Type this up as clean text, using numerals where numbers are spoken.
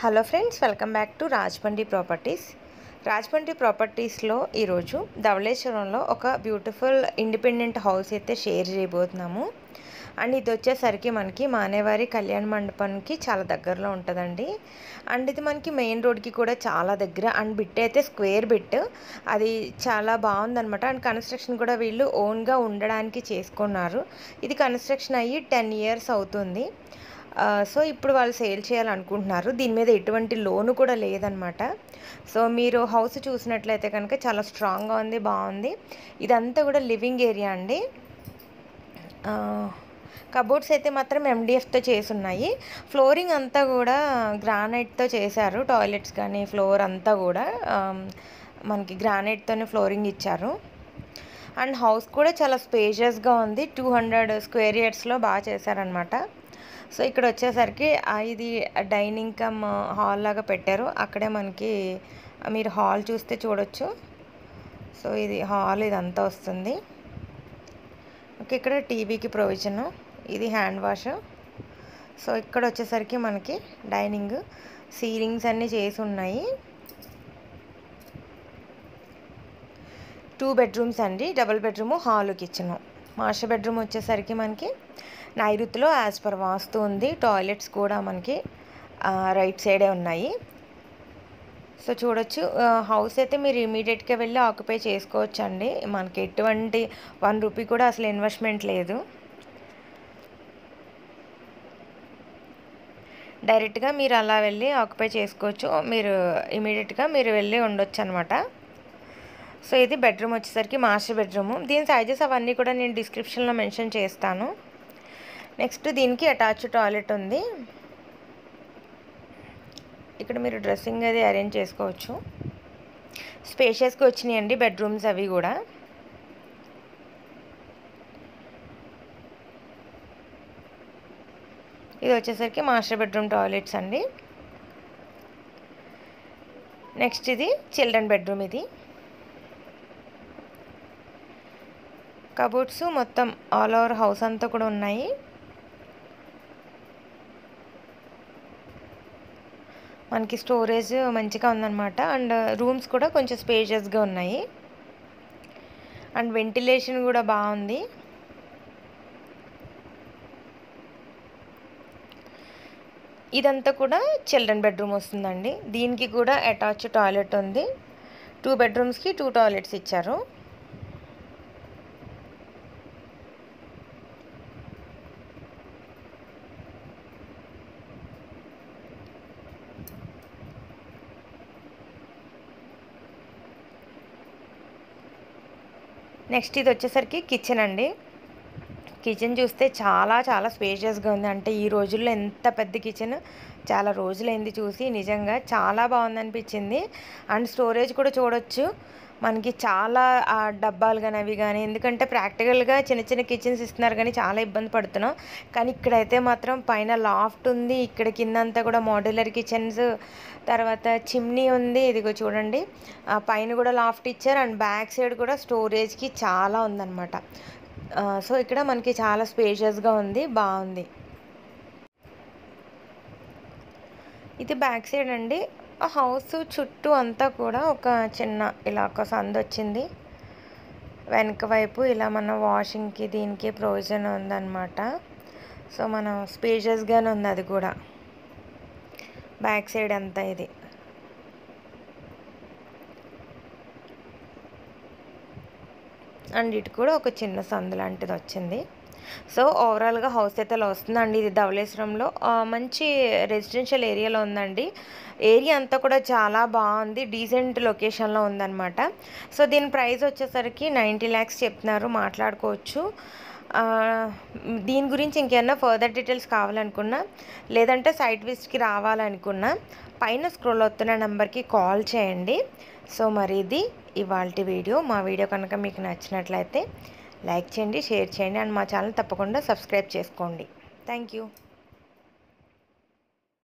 Hello friends, welcome back to Rajahmundry properties. Rajahmundry ప్రాపర్టీస్లో ఈరోజు ధవళేశ్వరంలో ఒక బ్యూటిఫుల్ ఇండిపెండెంట్ హౌస్ అయితే షేర్ చేయబోతున్నాము. అండ్ ఇది వచ్చేసరికి మనకి మానేవారి కళ్యాణ మండపానికి చాలా దగ్గరలో ఉంటుందండి. అండ్ ఇది మనకి మెయిన్ రోడ్కి కూడా చాలా దగ్గర. అండ్ బిట్ అయితే స్క్వేర్ బిట్, అది చాలా బాగుందనమాట. అండ్ కన్స్ట్రక్షన్ కూడా వీళ్ళు ఓన్గా ఉండడానికి చేసుకున్నారు. ఇది కన్స్ట్రక్షన్ అయ్యి 10 years అవుతుంది. సో ఇప్పుడు వాళ్ళు సేల్ చేయాలనుకుంటున్నారు. దీని మీద ఎటువంటి లోను కూడా లేదనమాట. సో మీరు హౌస్ చూసినట్లయితే కనుక చాలా స్ట్రాంగ్గా ఉంది, బాగుంది. ఇదంతా కూడా లివింగ్ ఏరియా అండి. కబోర్డ్స్ అయితే మాత్రం MDFతో చేసి ఉన్నాయి. ఫ్లోరింగ్ అంతా కూడా గ్రానైట్తో చేశారు. టాయిలెట్స్ కానీ ఫ్లోర్ అంతా కూడా మనకి గ్రానైట్తోనే ఫ్లోరింగ్ ఇచ్చారు. అండ్ హౌస్ కూడా చాలా స్పేషియస్గా ఉంది. 200 square yardsలో బాగా చేశారనమాట. సో ఇక్కడ వచ్చేసరికి ఇది డైనింగ్ కమ్ హాల్ లాగా పెట్టారు. అక్కడే మనకి మీరు హాల్ చూస్తే చూడొచ్చు. సో ఇది హాల్ ఇదంతా వస్తుంది. ఓకే, ఇక్కడ టీవీకి ప్రొవిజను, ఇది హ్యాండ్ వాష్. సో ఇక్కడ వచ్చేసరికి మనకి డైనింగ్, సీలింగ్స్ అన్నీ చేసి ఉన్నాయి. 2 bedrooms అండి, double bedroom, hall, kitchen. Master bedroom వచ్చేసరికి మనకి నైరుతిలో యాజ్ పర్ వాస్తు ఉంది. టాయిలెట్స్ కూడా మనకి రైట్ సైడే ఉన్నాయి. సో చూడొచ్చు. హౌస్ అయితే మీరు ఇమీడియట్గా వెళ్ళి ఆక్యుపై చేసుకోవచ్చు అండి. మనకి ఎటువంటి 1 రూపీ కూడా అసలు ఇన్వెస్ట్మెంట్ లేదు. డైరెక్ట్గా మీరు అలా వెళ్ళి ఆక్యుపై చేసుకోవచ్చు. మీరు ఇమీడియట్గా మీరు వెళ్ళి ఉండొచ్చు అనమాట. సో ఇది బెడ్రూమ్ వచ్చేసరికి మాస్టర్ బెడ్రూము. దీని సైజెస్ అవన్నీ కూడా నేను డిస్క్రిప్షన్లో మెన్షన్ చేస్తాను. నెక్స్ట్ దీనికి అటాచ్డ్ టాయిలెట్ ఉంది. ఇక్కడ మీరు డ్రెస్సింగ్ అది అరేంజ్ చేసుకోవచ్చు. స్పేషియస్గా వచ్చినాయండి బెడ్రూమ్స్ అవి కూడా. ఇది వచ్చేసరికి మాస్టర్ బెడ్రూమ్ టాయిలెట్స్ అండి. నెక్స్ట్ ఇది చిల్డ్రన్ బెడ్రూమ్. ఇది కబోర్డ్స్ మొత్తం ఆల్ ఓవర్ హౌస్ అంతా కూడా ఉన్నాయి. మనకి స్టోరేజ్ మంచిగా ఉందన్నమాట. అండ్ రూమ్స్ కూడా కొంచెం స్పేషియస్గా ఉన్నాయి. అండ్ వెంటిలేషన్ కూడా బాగుంది. ఇదంతా కూడా చిల్డ్రన్ బెడ్రూమ్ వస్తుందండి. దీనికి కూడా అటాచ్డ్ టాయిలెట్ ఉంది. 2 bedroomsకి 2 toilets ఇచ్చారు. నెక్స్ట్ ఇది వచ్చేసరికి కిచెన్ అండి. కిచెన్ చూస్తే చాలా చాలా స్పేషియస్గా ఉంది. అంటే ఈ రోజుల్లో ఎంత పెద్ద కిచెన్, చాలా రోజులైంది చూసి. నిజంగా చాలా బాగుంది అనిపించింది. అండ్ స్టోరేజ్ కూడా చూడొచ్చు. మనకి చాలా డబ్బాలు కానీ అవి కానీ, ఎందుకంటే ప్రాక్టికల్గా చిన్న చిన్న కిచెన్స్ ఇస్తున్నారు కానీ చాలా ఇబ్బంది పడుతున్నాం. కానీ ఇక్కడైతే మాత్రం పైన లాఫ్ట్ ఉంది. ఇక్కడ కిందంతా కూడా మోడ్యులర్ కిచెన్స్, తర్వాత చిమ్నీ ఉంది. ఇదిగో చూడండి, పైన కూడా లాఫ్ట్ ఇచ్చారు. అండ్ బ్యాక్ సైడ్ కూడా స్టోరేజ్కి చాలా ఉందన్నమాట. సో ఇక్కడ మనకి చాలా స్పేషియస్గా ఉంది, బాగుంది. ఇది బ్యాక్ సైడ్ అండి. ఆ హౌస్ చుట్టూ అంతా కూడా ఒక చిన్న ఇలా ఒక సందు వచ్చింది. వెనక వైపు ఇలా మన వాషింగ్కి దీనికి ప్రొవిజన్ ఉందన్నమాట. సో మనం స్పేషియస్గానే ఉంది అది కూడా. బ్యాక్ సైడ్ అంతా ఇది. అండ్ ఇటు కూడా ఒక చిన్న సందు లాంటిది వచ్చింది. సో ఓవరాల్గా హౌస్ అయితే అలా వస్తుందండి. ఇది ధవళేశ్వరంలో మంచి రెసిడెన్షియల్ ఏరియాలో ఉందండి. ఏరియా అంతా కూడా చాలా బాగుంది, డీసెంట్ లొకేషన్లో ఉందన్నమాట. సో దీని ప్రైస్ వచ్చేసరికి 90 lakhs చెప్తున్నారు, మాట్లాడుకోవచ్చు. దీని గురించి ఇంకేమన్నా ఫర్దర్ డీటెయిల్స్ కావాలనుకున్నా, లేదంటే సైట్ విజిట్కి రావాలనుకున్నా, పైన స్క్రోల్ అవుతున్న నెంబర్కి కాల్ చేయండి. సో మరి ఇది ఇవాల్టి వీడియో. మా వీడియో కనుక మీకు నచ్చినట్లయితే లైక్ చేయండి, షేర్ చేయండి. అండ్ మా ఛానల్ తప్పకుండా సబ్స్క్రైబ్ చేసుకోండి. Thank you.